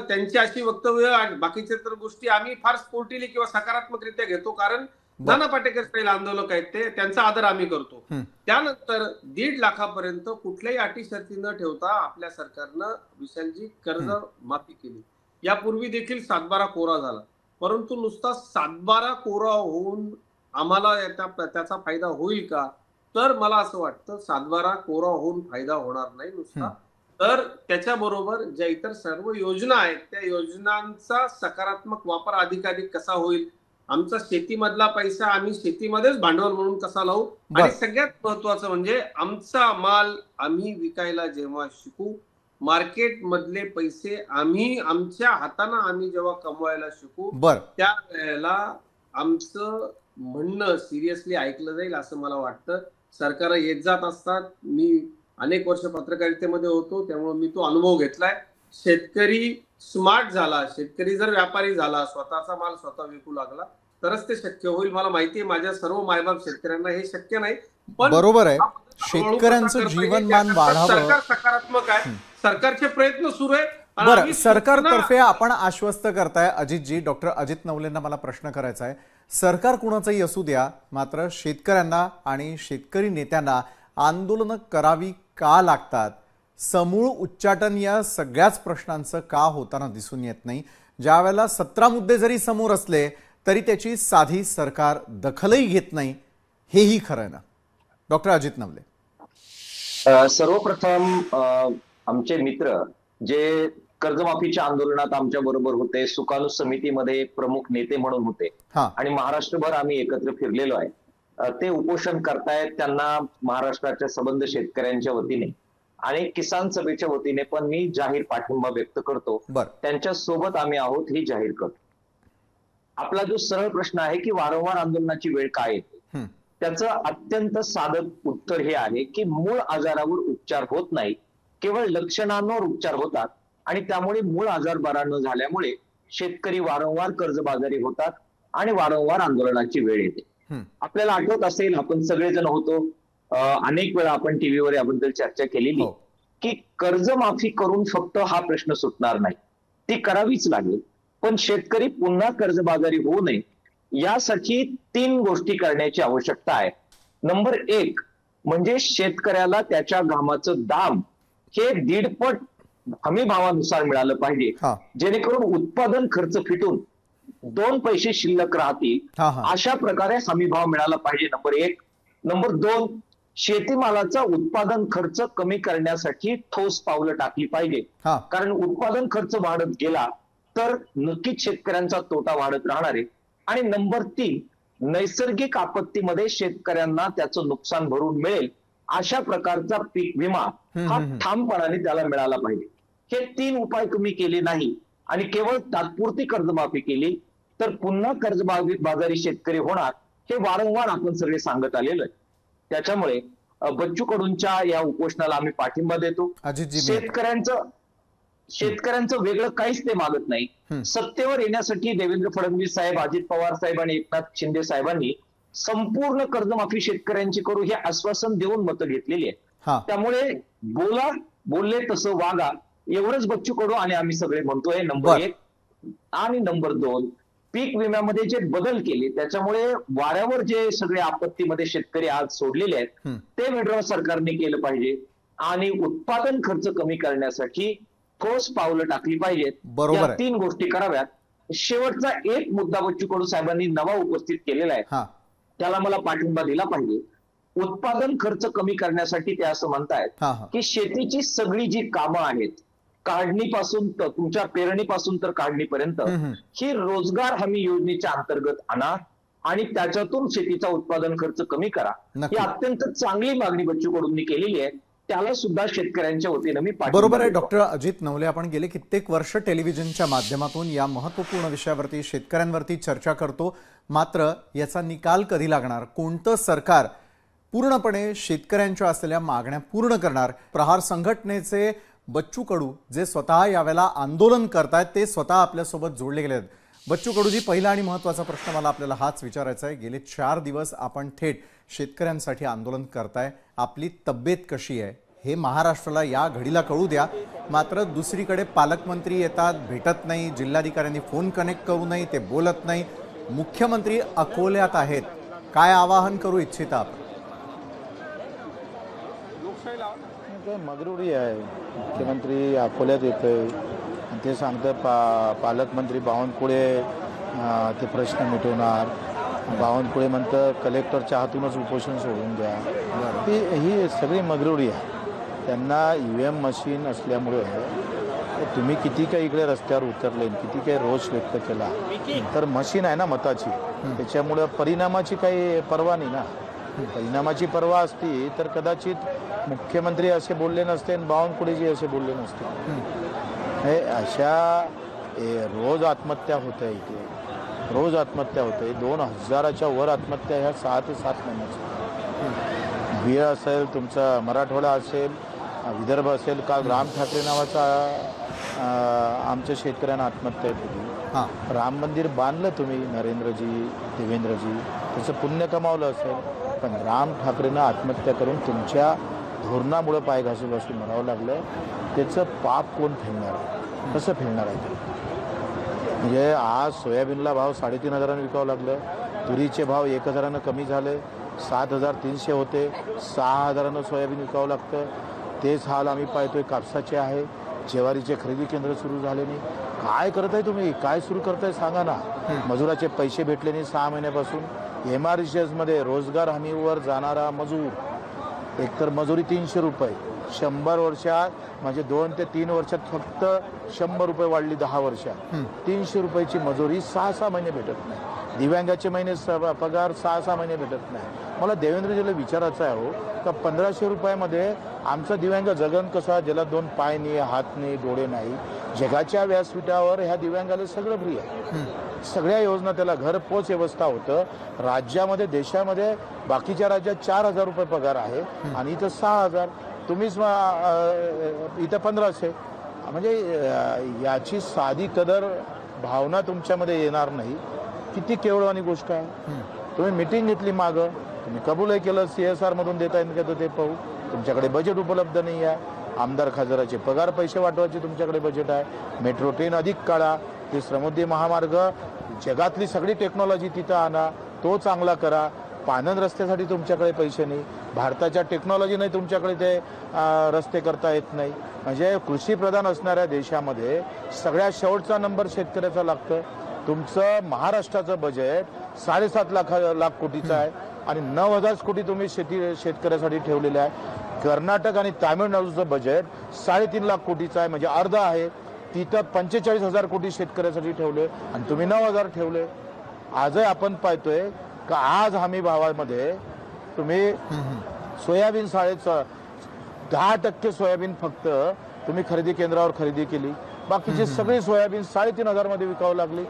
त्यांची अशी वक्तव्य आणि बाकीच्या तर गोष्टी आम्ही फार स्पोर्टिली किंवा सकारात्मकरित्या घेतो, कारण नाना पाटेकर स्टाईल आंदोलक आहेत ते, त्यांचा आदर आम्ही करतो. त्यानंतर 1.5 लाखापर्यंत कुठल्याही अटी शर्ती न ठेवता आपल्या सरकारनं विशालजी कर्ज माफी केली. यापूर्वी देखील 7-12 कोरा झाला, परंतु नुसता 7-12 कोरा होऊन आम्हाला त्याचा फायदा होईल का? तर मला असं वाटतं 7-12 कोरा होऊन फायदा होणार नाही नुसता, तर त्याच्याबरोबर ज्या इतर सर्व योजना आहेत त्या योजनांचा सकारात्मक वापर अधिकाधिक कसा होईल, आमचा शेतीमधला पैसा आम्ही शेतीमध्येच भांडवल म्हणून कसा लावू, आणि सगळ्यात महत्वाचं म्हणजे आमचा माल आम्ही विकायला जेव्हा शिकू, मार्केट मधले पैसे आम्ही आमच्या हाताने आम्ही जेव्हा कमवायला शिकू, त्या वेळेला आमचं म्हणणं सिरियसली ऐकलं जाईल असं मला वाटतं. सरकार येत जात असतात, मी अनेक वर्ष पत्रकारितेमध्ये होतो त्यामुळे मी तो अनुभव घेतलाय. शेतकरी स्मार्ट झाला, शेतकरी जर व्यापारी झाला, स्वतःचा माल स्वतः विकू लागला तरच ते शक्य होईल. मला माहिती आहे माझ्या सर्व मायबाप शेतकऱ्यांना हे शक्य नाही, पण बरोबर आहे, शेतकऱ्यांचं जीवनमान वाढावं, सरकार सकारात्मक आहे, सरकारचे प्रयत्न सुरू आहे. बरं, सरकारतर्फे आपण आश्वस्त करताय अजितजी. डॉक्टर अजित नवलेंना मला प्रश्न करायचा आहे, सरकार कुणाचंही असू द्या, मात्र शेतकऱ्यांना आणि शेतकरी नेत्यांना आंदोलनं करावी का लागतात? समूळ उच्चाटन या सगळ्याच प्रश्नांचं का होताना दिसून येत नाही? ज्या वेळेला 17 मुद्दे जरी समोर असले तरी त्याची साधी सरकार दखलही घेत नाही, हेही खरं ना? डॉक्टर अजित नवले. सर्वप्रथम आमचे मित्र जे कर्जमाफीच्या आंदोलनात आमच्या बरोबर होते, सुकाणू समितीमध्ये प्रमुख नेते म्हणून होते हा आणि महाराष्ट्रभर आम्ही एकत्र फिरलेलो आहे. ते उपोषण करतायत. त्यांना महाराष्ट्राच्या सबंध शेतकऱ्यांच्या वतीने आणि किसान सभेच्या वतीने पण मी जाहीर पाठिंबा व्यक्त करतो. बर त्यांच्या सोबत आम्ही आहोत ही जाहीर करतो. आपला जो सरळ प्रश्न आहे की वारंवार आंदोलनाची वेळ काय येते, हम्म. त्याचं अत्यंत साधं उत्तर हे आहे की मूळ आजारावर उपचार होत नाही, केवळ लक्षणांवर उपचार होतात आणि त्यामुळे मूळ आजार बरा न झाल्यामुळे शेतकरी वारंवार कर्जबाजारी होतात आणि वारंवार आंदोलनाची वेळ येते. हम्म. आपल्याला आठवत असेल, आपण सगळेजण होतो, अनेक वेळा आपण टीव्हीवर याबद्दल चर्चा केलेली हो की कर्जमाफी करून फक्त हा प्रश्न सुटणार नाही, ती करावीच लागेल. पण शेतकरी पुन्हा कर्जबाजारी होऊ नये यासाठी 3 गोष्टी करण्याची आवश्यकता आहे. नंबर 1 म्हणजे शेतकऱ्याला त्याच्या घामाचं दाम हे 1.5 पट हमी भावानुसार मिळालं पाहिजे, हा जेणेकरून उत्पादन खर्च फिटून 2 पैसे शिल्लक राहतील. हा हा अशा प्रकारे हमी भाव मिळाला पाहिजे. नंबर 1. नंबर 2, शेतीमालाचा उत्पादन खर्च कमी करण्यासाठी ठोस पावलं टाकली पाहिजे, हा कारण उत्पादन खर्च वाढत गेला तर नक्कीच शेतकऱ्यांचा तोटा वाढत राहणार आहे. आणि नंबर 3, नैसर्गिक आपत्तीमध्ये शेतकऱ्यांना त्याचं नुकसान भरून मिळेल अशा प्रकारचा पीक विमा हा ठामपणाने त्याला मिळाला पाहिजे. हे 3 उपाय तुम्ही केले नाही आणि केवळ तात्पुरती कर्जमाफी केली तर पुन्हा कर्जबाजारी शेतकरी होणार, हे वारंवार आपण सगळे सांगत आलेलो आहे. त्याच्यामुळे बच्चू कडूंच्या या उपोषणाला आम्ही पाठिंबा देतो. अजितजी शेतकऱ्यांचं वेगळं काहीच ते मागत नाही. सत्तेवर येण्यासाठी देवेंद्र फडणवीस साहेब, अजित पवार साहेब आणि एकनाथ शिंदे साहेबांनी संपूर्ण कर्जमाफी शेतकऱ्यांची करू हे आश्वासन देऊन मतं घेतलेली आहे. हा त्यामुळे बोलले तसं वागा, एवढंच बच्चू कडू आणि आम्ही सगळे म्हणतोय. नंबर बर. 1 आणि नंबर 2, पीक विम्यामध्ये जे बदल केले त्याच्यामुळे वाऱ्यावर जे सगळे आपत्तीमध्ये शेतकरी आज सोडलेले आहेत ते विड्रॉ सरकारने केलं पाहिजे आणि उत्पादन खर्च कमी करण्यासाठी ठोस पावलं टाकली पाहिजेत. बरोबर या आहे. 3 गोष्टी कराव्यात. शेवटचा एक मुद्दा बच्चू कडू साहेबांनी नवा उपस्थित केलेला आहे, हा त्याला मला पाठिंबा दिला पाहिजे. उत्पादन खर्च कमी करण्यासाठी ते असं म्हणतायत हा हा की शेतीची सगळी जी कामं आहेत, काढणीपासून तर तुमच्या पेरणीपासून तर काढणीपर्यंत, ही रोजगार हमी योजनेच्या अंतर्गत आणा आणि त्याच्यातून शेतीचा उत्पादन खर्च कमी करा. नक्की. ही अत्यंत चांगली मागणी बच्चू कडूंनी केलेली आहे. त्याला सुद्धा शेतकऱ्यांच्या वतीनं मी पाठिंबा बरोबर आहे. देतो. डॉक्टर अजित नवले, आपण गेले कित्येक वर्ष टेलिव्हिजनच्या माध्यमातून या महत्त्वपूर्ण विषयावरती शेतकऱ्यांवरती चर्चा करतो. मात्र याचा निकाल कधी लागणार, कोणतं सरकार पूर्णपणे शेतकऱ्यांच्या असलेल्या मागण्या पूर्ण करणार? प्रहार संघटनेचे बच्चू कडू जे स्वतः यावेळेला आंदोलन करतायत ते स्वतः आपल्यासोबत जोडले गेले आहेत. बच्चू कडूजी, पहिला आणि महत्त्वाचा प्रश्न मला आपल्याला हाच विचारायचा आहे. गेले 4 दिवस आपण थेट शेतकऱ्यांसाठी आंदोलन करताय. आपली तब्येत कशी आहे हे महाराष्ट्राला या घडीला कळू द्या. मात्र दुसरीकडे पालकमंत्री येतात, भेटत नाही, जिल्हाधिकाऱ्यांनी फोन कनेक्ट करू नये, ते बोलत नाही, मुख्यमंत्री अकोल्यात आहेत. काय आवाहन करू इच्छिता आपण? मगरुरी आहे. मुख्यमंत्री अकोल्यात येतोय आणि ते सांगतं पालकमंत्री बावनकुळे ते प्रश्न मिटवणार. बावनकुळे म्हणतं कलेक्टरच्या हातूनच उपोषण सोडून द्या. ही सगळी मगरुरी आहे. त्यांना EVM मशीन असल्यामुळे तुम्ही किती काही इकडे रस्त्यावर उतरले, किती काही रोष व्यक्त केला, तर मशीन आहे ना मताची, त्याच्यामुळं परिणामाची काही पर्वा नाही ना. परिणामाची पर्वा असती तर कदाचित मुख्यमंत्री असे बोलले नसते आणि बावनकुळेजी असे बोलले नसते. हे अशा रोज आत्महत्या होत आहे इथे, रोज आत्महत्या होते. 2000च्या वर आत्महत्या ह्या 6 ते 7 महिन्याच्या. बीड असेल, तुमचा मराठवाडा असेल, विदर्भ असेल. काल राम ठाकरे नावाचा आमच्या शेतकऱ्यांना आत्महत्या केली. राम मंदिर बांधलं तुम्ही नरेंद्रजी, देवेंद्रजी, त्याचं पुण्य कमावलं असेल, पण राम ठाकरेंना आत्महत्या करून तुमच्या धोरणामुळं पाय घासून मरावं लागलं. त्याचं पाप कोण फेडणार आहे? कसं फेडणार आहे ते? म्हणजे आज सोयाबीनला भाव 3,500 विकावं लागलं, तुरीचे भाव 1,000 कमी झाले, 7,300 होते, 6,000 सोयाबीन विकावं लागतं. तेच हाल आम्ही पाहतोय कापसाचे आहे. ज्वारीचे खरेदी केंद्र सुरू झाले नाही. काय करत आहे तुम्ही? काय सुरू करताय सांगा ना. मजुराचे पैसे भेटले नाही 6 महिन्यापासून. MRCSमध्ये रोजगार हमीवर जाणारा मजूर, एकतर मजुरी 300 रुपये, 100 वर्षात म्हणजे 2 ते 3 वर्षात फक्त 100 रुपये वाढली 10 वर्षात. 300 रुपयाची मजुरी 6-6 महिने भेटत नाही. दिव्यांगाचे पगार 6-6 महिने भेटत नाही. मला देवेंद्रजीला विचारायचं आहे हो का 1500 रुपयामध्ये आमचा दिव्यांग जगन कसा, ज्याला 2 पाय नाही, हात नाही, डोळे नाही. जगाच्या व्यासपीठावर ह्या दिव्यांगाला सगळं फ्री आहे. सगळ्या योजना, त्याला घरपोच व्यवस्था होतं. राज्यामध्ये देशामध्ये बाकीच्या राज्यात 4000 रुपये पगार आहे आणि इथं 6000. तुम्हीच इथं 1500. म्हणजे याची साधी कदर भावना तुमच्यामध्ये येणार नाही. किती केवळवानी गोष्ट आहे. तुम्ही मिटिंग घेतली मागं, तुम्ही कबूलही केलं CSR मधून देता येईल का ते पाहू. तुमच्याकडे बजेट उपलब्ध नाही आहे. आमदार खासदाराचे पगार पैसे वाटवायचे तुमच्याकडे बजेट आहे. मेट्रो ट्रेन अधिक काढा. ते समुद्री महामार्ग, जगातली सगळी टेक्नॉलॉजी तिथं आणा, तो चांगला करा. पाणंद रस्त्यासाठी तुमच्याकडे पैसे नाही. भारताच्या टेक्नॉलॉजीने तुमच्याकडे ते रस्ते करता येत नाही. म्हणजे कृषीप्रधान असणाऱ्या देशामध्ये सगळ्यात शेवटचा नंबर शेतकऱ्याचा लागतं. तुमचं महाराष्ट्राचं बजेट 7.5 लाख कोटीचं आहे आणि 9,000 कोटी तुम्ही शेतकऱ्यासाठी ठेवलेले आहे. कर्नाटक आणि तामिळनाडूचं बजेट 3.5 लाख कोटीचं आहे, म्हणजे अर्ध आहे. तिथं 45,000 कोटी शेतकऱ्यासाठी ठेवले आणि तुम्ही 9,000 ठेवले. आजही आपण पाहतोय का आज हमी भावामध्ये तुम्ही सोयाबीन 10% सोयाबीन फक्त तुम्ही खरेदी केंद्रावर खरेदी केली. बाकीची सगळी सोयाबीन 3,500 मध्ये विकावं लागली.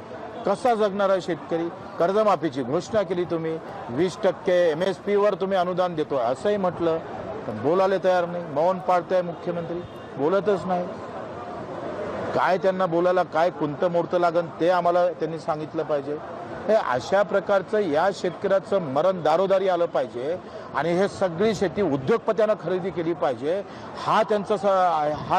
कसा जगणार आहे शेतकरी. कर्जमाफीची घोषणा केली तुम्ही, 20% MSP वर तुम्ही अनुदान देतो असंही म्हटलं, पण बोलायला तयार नाही. मौन पाळताय मुख्यमंत्री, बोलतच नाही. काय त्यांना बोलायला काय कोणतं मुहूर्त लागन ते आम्हाला त्यांनी सांगितलं पाहिजे. हे अशा प्रकारचं या शेतकऱ्याचं मरण दारोदारी आलं पाहिजे आणि हे सगळी शेती उद्योगपत्यानं खरेदी केली पाहिजे. हा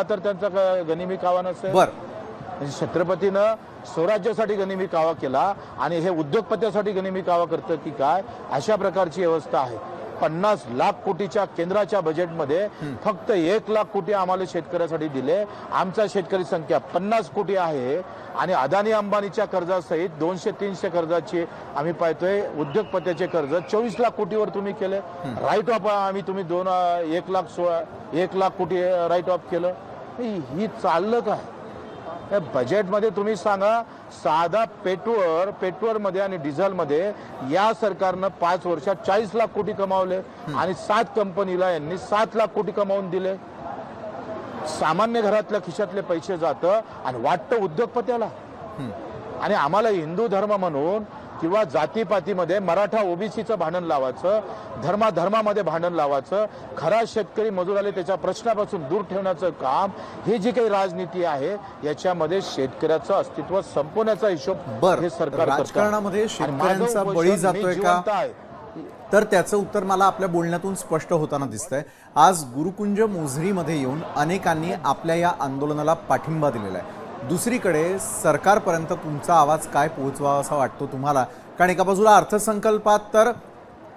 तर त्यांचा गनिमी कावा नसेल. म्हणजे छत्रपतीनं स्वराज्यासाठी गनिमी कावा केला आणि हे उद्योगपत्यासाठी गनिमी कावा करतं की काय, अशा प्रकारची व्यवस्था आहे. 50 लाख कोटीच्या केंद्राच्या बजेटमध्ये फक्त 1 लाख कोटी आम्हाला शेतकऱ्यासाठी दिले. आमचा शेतकरी संख्या 50 कोटी आहे आणि अदानी अंबानीच्या कर्जासहित 200-300 कर्जाची आम्ही पाहतोय. उद्योगपत्याचे कर्ज 24 लाख कोटीवर तुम्ही केले. राईट ऑफ आम्ही तुम्ही 1 लाख कोटी राईट ऑफ केलं. ही चाललं काय बजेटमध्ये तुम्ही सांगा. साधा पेट्रोलमध्ये आणि डिझेलमध्ये या सरकारनं 5 वर्षात 40 लाख कोटी कमावले आणि 7 कंपनीला यांनी 7 लाख कोटी कमावून दिले. सामान्य घरातल्या खिशातले पैसे जातं आणि वाटतं उद्योगपत्याला. आणि आम्हाला हिंदू धर्म म्हणून किंवा जातीपातीमध्ये मराठा OBCचं भांडण लावायचं, धर्मामध्ये भांडण लावायचं, खरा शेतकरी मजुराला त्याच्या प्रश्नापासून दूर ठेवण्याचं काम, ही जी काही राजनीती आहे याच्यामध्ये शेतकऱ्याचं अस्तित्व संपवण्याचा हिशोब हे सरकार राजकारणामध्ये शेतकऱ्यांचा बळी जातोय का, तर त्याचं उत्तर मला आपल्या बोलण्यातून स्पष्ट होताना दिसतंय. आज गुरुकुंज मोझरीमध्ये येऊन अनेकांनी आपल्या या आंदोलनाला पाठिंबा दिलेला आहे. दुसरीकडे सरकारपर्यंत तुमचा आवाज काय पोहोचवा असा वाटतो तुम्हाला? कारण एका बाजूला अर्थसंकल्पात तर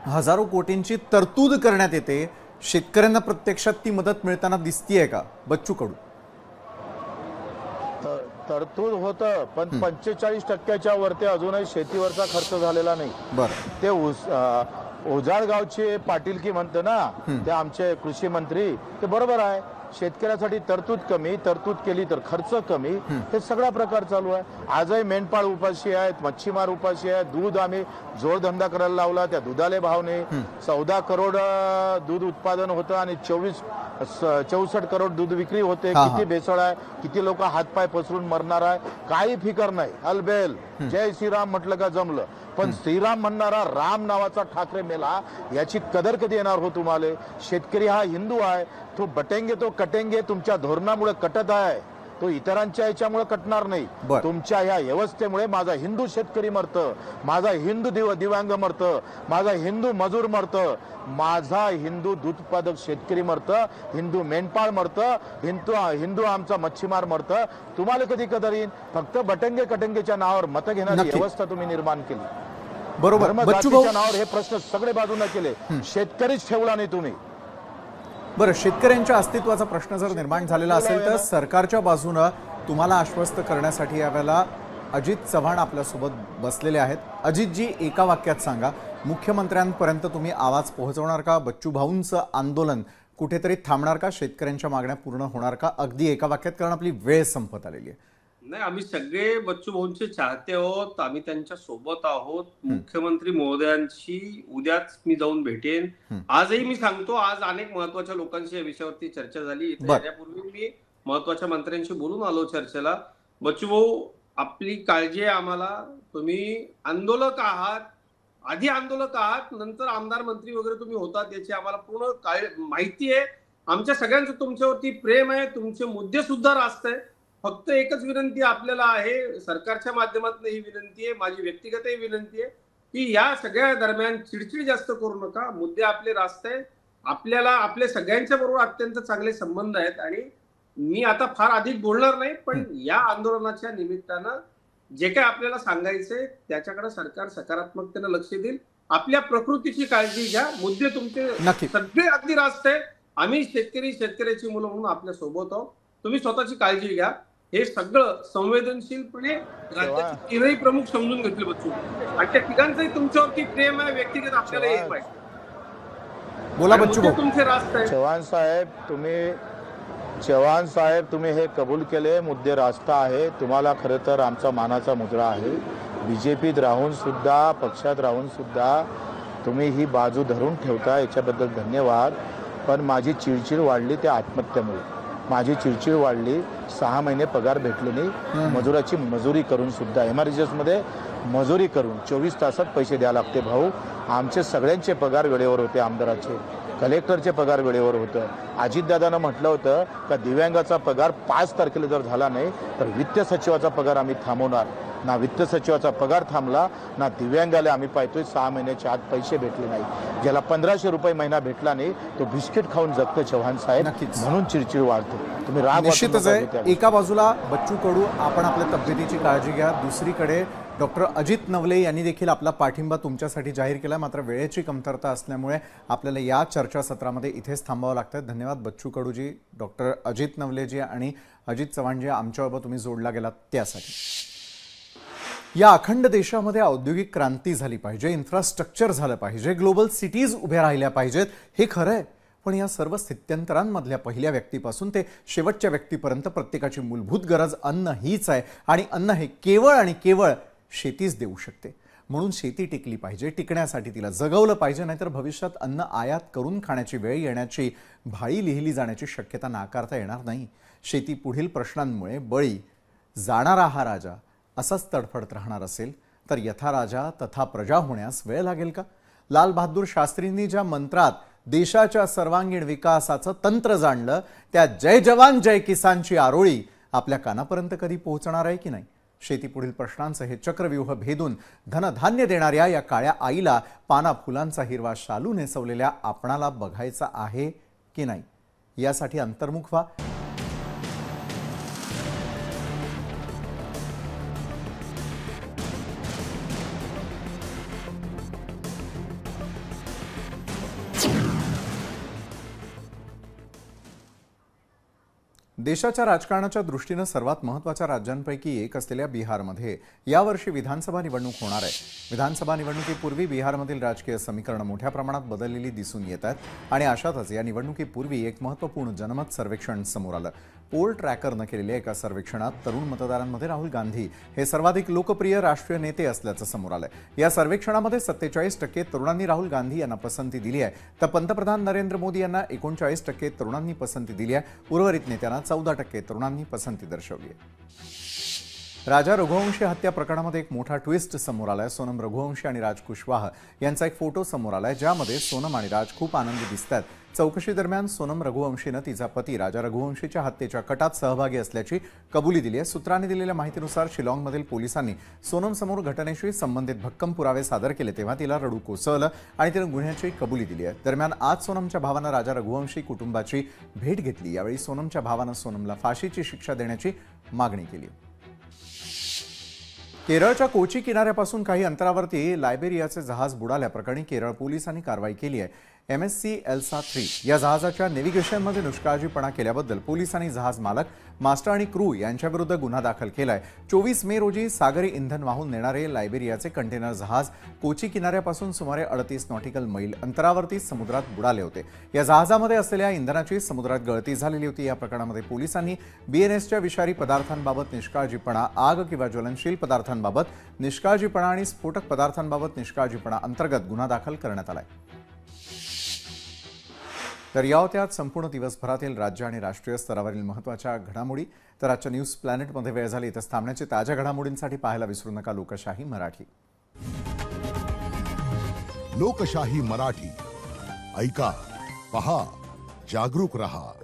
हजारो कोटींची तरतूद करण्यात येते, शेतकऱ्यांना प्रत्यक्षात ती मदत मिळताना दिसतीये का बच्चू कडू? तरतूद होतं पण 45% वरती अजूनही शेतीवरचा खर्च झालेला नाही. बरं, ते ओझाळगावचे पाटील की म्हणतो ना ते आमचे कृषी मंत्री, ते बरोबर आहे. शेतकऱ्यासाठी तरतूद कमी, तरतूद केली तर खर्च कमी, हे सगळा प्रकार चालू आहे. आजही मेंढपाळ उपाशी आहेत, मच्छीमार उपाशी आहेत. दूध आम्ही जोडधंदा करायला लावला, त्या दुधाले भाव नाही. 14 करोड दूध उत्पादन होतं आणि 64 करोड दूध विक्री होते. किती भेसळ आहे, किती लोक हातपाय पसरून मरणार आहे, काही फिकर नाही. अलबेल जय श्रीराम म्हटलं का जमलं, पण श्रीराम म्हणणारा राम नावाचा ठाकरे मेला, याची कदर कधी येणार हो तुम्हाला? शेतकरी हा हिंदू आहे, तो बटेंगे तो कटेंगे तुमच्या धोरणामुळे कटत आहे, तो इतरांच्या याच्यामुळे कटणार नाही. तुमच्या या व्यवस्थेमुळे माझा हिंदू शेतकरी मरतं, माझा हिंदू दिव्यांग मरतं, माझा हिंदू मजूर मरतं, माझा हिंदू दूध उत्पादक शेतकरी मरतं, हिंदू मेंढपाळ मरतं, हिंदू आमचा मच्छीमार मरतं. तुम्हाला कधी कदर येईल? फक्त बटेंगे कटेंगेच्या नावावर मत घेण्याची व्यवस्था तुम्ही निर्माण केली. बरोबर, धर्मजातीच्या नावावर हे प्रश्न सगळे बाजूने केले, शेतकरीच ठेवला नाही तुम्ही. बरं, शेतकऱ्यांच्या अस्तित्वाचा प्रश्न जर निर्माण झालेला असेल तर सरकारच्या बाजूने तुम्हाला आश्वस्त करण्यासाठी यावेळेला अजित चव्हाण आपल्यासोबत बसलेले आहेत. अजितजी, एका वाक्यात सांगा, मुख्यमंत्र्यांपर्यंत तुम्ही आवाज पोहोचवणार का? बच्चू भाऊंचं आंदोलन कुठेतरी थांबणार का? शेतकऱ्यांच्या मागण्या पूर्ण होणार का? अगदी एका वाक्यात, कारण आपली वेळ संपत आलेली आहे. नाही, आम्ही सगळे बच्चू भाऊंचे चाहते आहोत, आम्ही त्यांच्या सोबत आहोत. मुख्यमंत्री महोदयांशी उद्याच मी जाऊन भेटेन. आजही मी सांगतो, आज अनेक महत्वाच्या लोकांशी या विषयावरती चर्चा झाली. इथे येण्यापूर्वी मी महत्वाच्या मंत्र्यांशी बोलून आलो चर्चेला. बच्चू भाऊ, आपली काळजी आहे आम्हाला. तुम्ही आंदोलक आहात, आधी आंदोलक आहात, नंतर आमदार मंत्री वगैरे तुम्ही होतात, याची आम्हाला पूर्ण माहिती आहे. आमच्या सगळ्यांचं तुमच्यावरती प्रेम आहे, तुमचे मुद्दे सुद्धा रास्त आहे. फक्त एकच विनंती आपल्याला आहे, सरकारच्या माध्यमातून ही विनंती आहे, माझी व्यक्तिगतही विनंती आहे, की या सगळ्या दरम्यान चिडचिड जास्त करू नका. मुद्दे आपले रास्त आहे. आपल्याला आपले सगळ्यांच्या बरोबर अत्यंत चांगले संबंध आहेत आणि मी आता फार अधिक बोलणार नाही, पण या आंदोलनाच्या निमित्तानं जे काही आपल्याला सांगायचंय त्याच्याकडे सरकार सकारात्मकतेने लक्ष देईल. आपल्या प्रकृतीची काळजी घ्या. मुद्दे तुमचे सगळे अगदी रास्त आहे. आम्ही शेतकऱ्याची मुलं म्हणून आपल्या सोबत आहोत. तुम्ही स्वतःची काळजी घ्या. हे सगळं संवेदनशीलपणे राज्याचे तीनही प्रमुख समजून घेतले बच्चू, आणि त्या ठिकाणचंही तुमच्यावरती प्रेम आहे, व्यक्तिगत आपल्याला हे पाहिजे. बोला बच्चू भाऊ. तुमचे रास्त आहे. चव्हाण साहेब, तुम्ही हे कबूल केले, मुद्दे रास्त आहे. तुम्हाला खरं तर आमचा मानाचा मुजरा आहे. बीजेपीत राहून सुद्धा, पक्षात राहून सुद्धा तुम्ही ही बाजू धरून ठेवता, याच्याबद्दल धन्यवाद. पण माझी चिडचिड वाढली त्या आत्महत्येमुळे. माझी चिडचिड वाढली, 6 महिने पगार भेटले नाही. मजुराची मजुरी करून सुद्धा MRGSमध्ये मजुरी करून 24 तासात पैसे द्यावे लागते भाऊ. आमचे सगळ्यांचे पगार वेळेवर होते, आमदाराचे, कलेक्टरचे पगार वेळेवर होतं. अजितदादांना म्हटलं होतं का दिव्यांगाचा पगार 5 तारखेला जर झाला नाही तर वित्त सचिवाचा पगार आम्ही थांबवणार. ना वित्त सचिवाचा पगार थांबला, ना दिव्यांगाला आम्ही पाहतोय 6 महिन्याच्या आत पैसे भेटले नाही. ज्याला 1500 रुपये महिना भेटला नाही तो बिस्किट खाऊन जगतो चव्हाण साहेब, म्हणून चिडचिड वाढतो. तुम्ही राग निश्चितच आहे. एका बाजूला बच्चू कडू, आपण आपल्या तब्येतीची काळजी घ्या. दुसरीकडे डॉक्टर अजित नवले यांनी देखील आपला पाठिंबा तुमच्यासाठी जाहीर केला. मात्र वेळेची कमतरता असल्यामुळे आपल्याला या चर्चासत्रामध्ये इथेच थांबावं लागतं. धन्यवाद बच्चू कडूजी, डॉक्टर अजित नवलेजी आणि अजित चव्हाणजी, आमच्याबरोबर तुम्ही जोडला गेलात त्यासाठी. या अखंड देशामध्ये औद्योगिक क्रांती झाली पाहिजे, इन्फ्रास्ट्रक्चर झालं पाहिजे, ग्लोबल सिटीज उभ्या राहिल्या पाहिजेत, हे खरं आहे. पण या सर्व स्थित्यंतरांमधल्या पहिल्या व्यक्तीपासून ते शेवटच्या व्यक्तीपर्यंत प्रत्येकाची मूलभूत गरज अन्न हीच आहे. आणि अन्न हे केवळ आणि केवळ शेतीच देऊ शकते. म्हणून शेती टिकली पाहिजे. टिकण्यासाठी तिला जगवलं पाहिजे, नाहीतर भविष्यात अन्न आयात करून खाण्याची वेळ येण्याची, भाळी लिहिली जाण्याची शक्यता नाकारता येणार नाही. शेती पुढील प्रश्नांमुळे बळी जाणारा हा राजा असाच तडफडत राहणार असेल तर यथा राजा तथा प्रजा होण्यास वेळ लागेल का? लाल बहादूर शास्त्रींनी ज्या मंत्रात देशाच्या सर्वांगीण विकासाचं तंत्र जाणलं, त्या जय जवान जय किसानची आरोळी आपल्या कानापर्यंत कधी पोहोचणार आहे की नाही? शेती पुढील प्रश्नांचं हे चक्रव्यूह भेदून धनधान्य देणाऱ्या या काळ्या आईला पाना फुलांचा हिरवा शालू नेसवलेल्या आपणाला बघायचा आहे की नाही? यासाठी अंतर्मुख व्हा. देशाच्या राजकारणाच्या दृष्टीने सर्वात महत्त्वाच्या राज्यांपैकी एक असलेल्या बिहारमध्ये यावर्षी विधानसभा निवडणूक होणार आहे. विधानसभा निवडणुकीपूर्वी बिहारमधील राजकीय समीकरणं मोठ्या प्रमाणात बदललेली दिसून येत आहेत. आणि अशातच या निवडणुकीपूर्वी एक महत्त्वपूर्ण जनमत सर्वेक्षण समोर आलं. पोल ट्रॅकरनं केलेल्या एका सर्वेक्षणात तरुण मतदारांमध्ये राहुल गांधी हे सर्वाधिक लोकप्रिय राष्ट्रीय नेते असल्याचं समोर आलंय. या सर्वेक्षणामध्ये 47% तरुणांनी राहुल गांधी यांना पसंती दिली आहे, तर पंतप्रधान नरेंद्र मोदी यांना 39% तरुणांनी पसंती दिली आहे. उर्वरित नेत्यांना 14% तरुणांनी पसंती दर्शवली आहे. राजा रघुवंशी हत्या प्रकरणामध्ये एक मोठा ट्विस्ट समोर आलाय. सोनम रघुवंशी आणि राज कुशवाह यांचा एक फोटो समोर आलाय, ज्यामध्ये सोनम आणि राज खूप आनंदी दिसतात. चौकशी दरम्यान सोनम रघुवंशीनं तिचा पती राजा रघुवंशीच्या हत्येच्या कटात सहभागी असल्याची कबुली दिली आहे. सूत्रांनी दिलेल्या माहितीनुसार शिलाँगमधील पोलिसांनी सोनम समोर घटनेशी संबंधित भक्कम पुरावे सादर केले, तेव्हा तिला रडू कोसळलं आणि तिने गुन्ह्याची कबुली दिली आहे. दरम्यान आज सोनमच्या भावानं राजा रघुवंशी कुटुंबाची भेट घेतली. यावेळी सोनमच्या भावानं सोनमला फाशीची शिक्षा देण्याची मागणी केली. केरळच्या कोची किनाऱ्यापासून काही अंतरावरती लायबेरियाचे जहाज बुडाल्याप्रकरणी केरळ पोलिसांनी कारवाई केली आहे. MSC एल्सा 3 या जहाजाच्या नेव्हिगेशनमध्ये निष्काळजीपणा केल्याबद्दल पोलिसांनी जहाज मालक, मास्टर आणि क्रू यांच्याविरुद्ध गुन्हा दाखल केलाय. 24 मे रोजी सागरी इंधन वाहून नेणारे लायबेरियाचे कंटेनर जहाज कोची किनाऱ्यापासून सुमारे 38 नॉटिकल मैल अंतरावरती समुद्रात बुडाले होते. या जहाजामध्ये असलेल्या इंधनाची समुद्रात गळती झालेली होती. या प्रकरणामध्ये पोलिसांनी BNSच्या विषारी पदार्थांबाबत निष्काळजीपणा, आग किंवा ज्वलनशील पदार्थांबाबत निष्काळजीपणा आणि स्फोटक पदार्थांबाबत निष्काळजीपणा अंतर्गत गुन्हा दाखल करण्यात आलाय. तर या होत्या संपूर्ण दिवसभरातील राज्य आणि राष्ट्रीय स्तरावरील महत्त्वाच्या घडामोडी. तर आजच्या न्यूज प्लॅनेटमध्ये वेळ झाली इथंच थांबण्याची. ताज्या घडामोडींसाठी पाहायला विसरू नका लोकशाही मराठी. लोकशाही मराठी ऐका, पहा, जागरूक रहा.